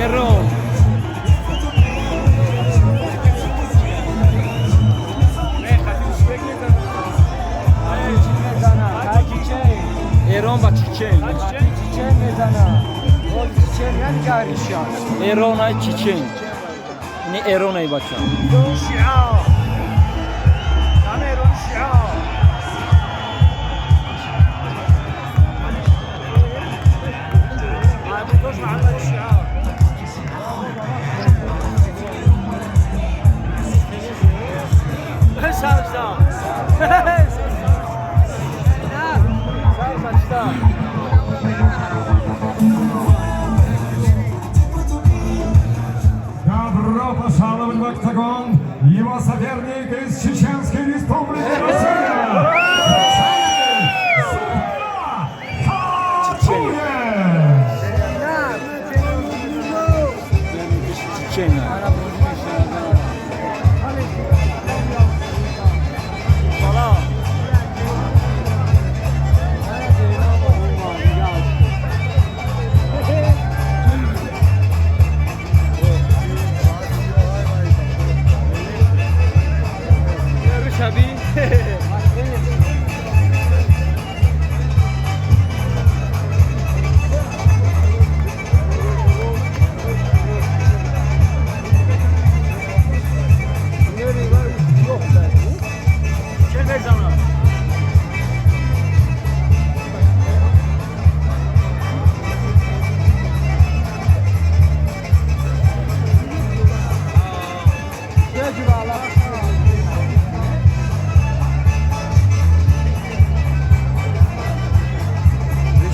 Eron. Eron ba çiçeğin. Çiçeğin mezana. O çiçeğin yani garişan. Eronay çiçeğin. Ne Eronay bakça. Şia. Sana Eron şia. Ay bu koş mahalla şia. Sağ sağ. Добро пожаловать в октагон! Его соперник из Чеченской Республики Россия! Çiçeğin.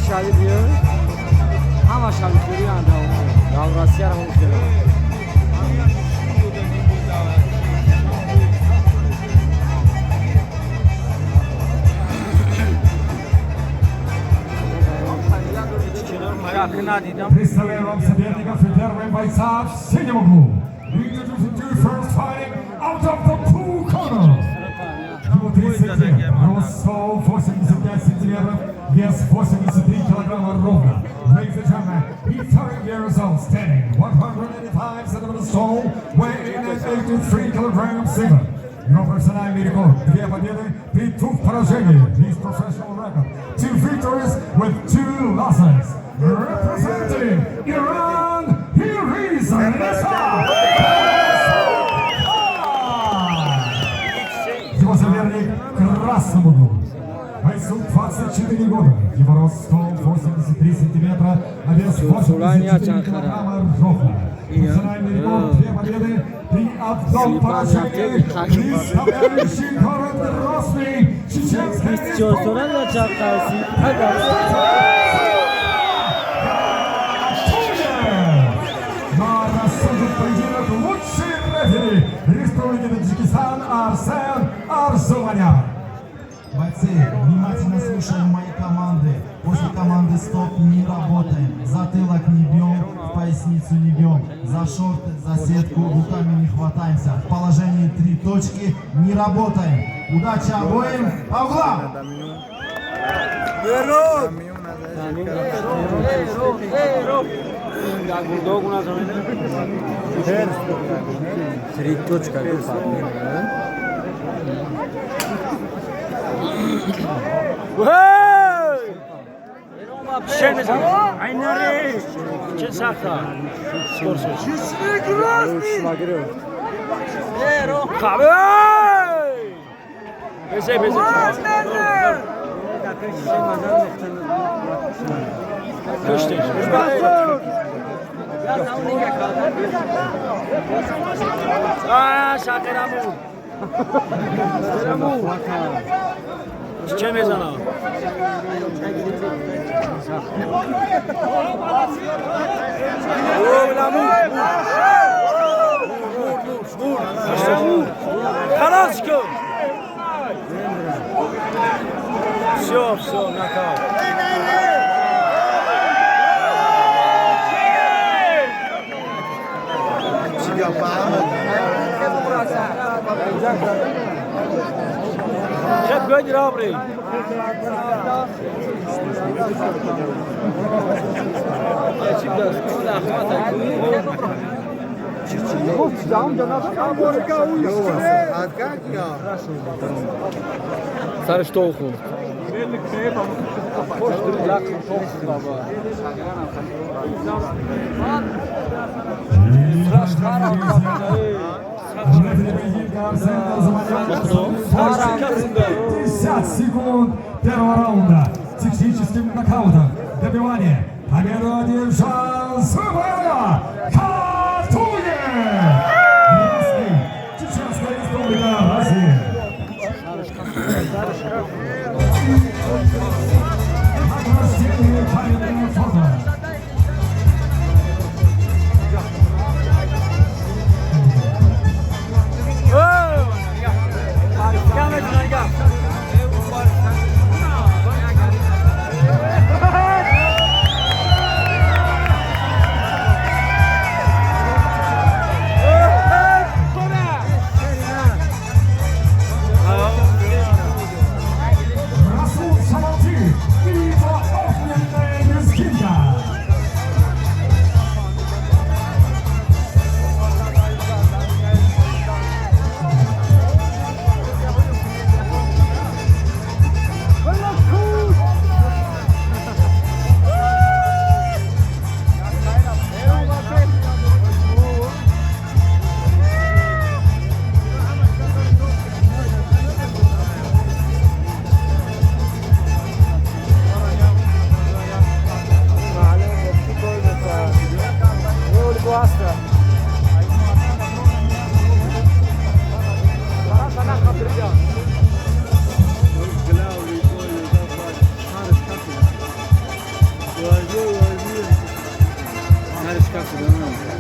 Şahit diyor. Ama şahit diyor ya da. Ya Rusya rahmet diyor. Представляем вам соперников и первым бойца в синем углу. First fighting out of the two corners. Ему 30 лет, рост 185 сантиметров, вес 83 килограмма ровно. Ladies and gentlemen, he's 30 years old, standing 185 centimeters tall, weighing at 83 kilograms silver. Его персональный рекорд: 2 победы при 2 поражениях. His professional record: 2 victories with 2 losses. Representing Iran, here is Nessa. Его соперник в красном углу. Бойцу 24 года. Его рост 183 сантиметра, а вес 84 килограмма ровно. Национальный рекорд: 2 победы при одном поражении. Представляющий город Грозный, Чеченская Но рассудит поединок лучший рефери Республики Таджикистан Арсен Арзуманян. Бойцы, внимательно слушаем мои команды. После команды стоп не работаем. Затылок не бьем, в поясницу не бьем. За шорты, за сетку руками не хватаемся. В положении 3 точки не работаем. Удачи обоим. По углам! Aynari. Çin sakta. Skorsuz. Çiçeği Grozny. Eron. Kabe. Beze beze. Köşte. Aa, şakeramu. Şakeramu. Çiçeği mezana. Хорошо. Все, нокаут. Hep böyle abi. سر اشتغل خوب секунд первого раунда. Техническим нокаутом. Добивание. Победу одержал Самуэла Катуев. Чеченская республика, Россия. Награждение победного фото. Расул Шамалти и его огненная лезгинка. Her çıkarsa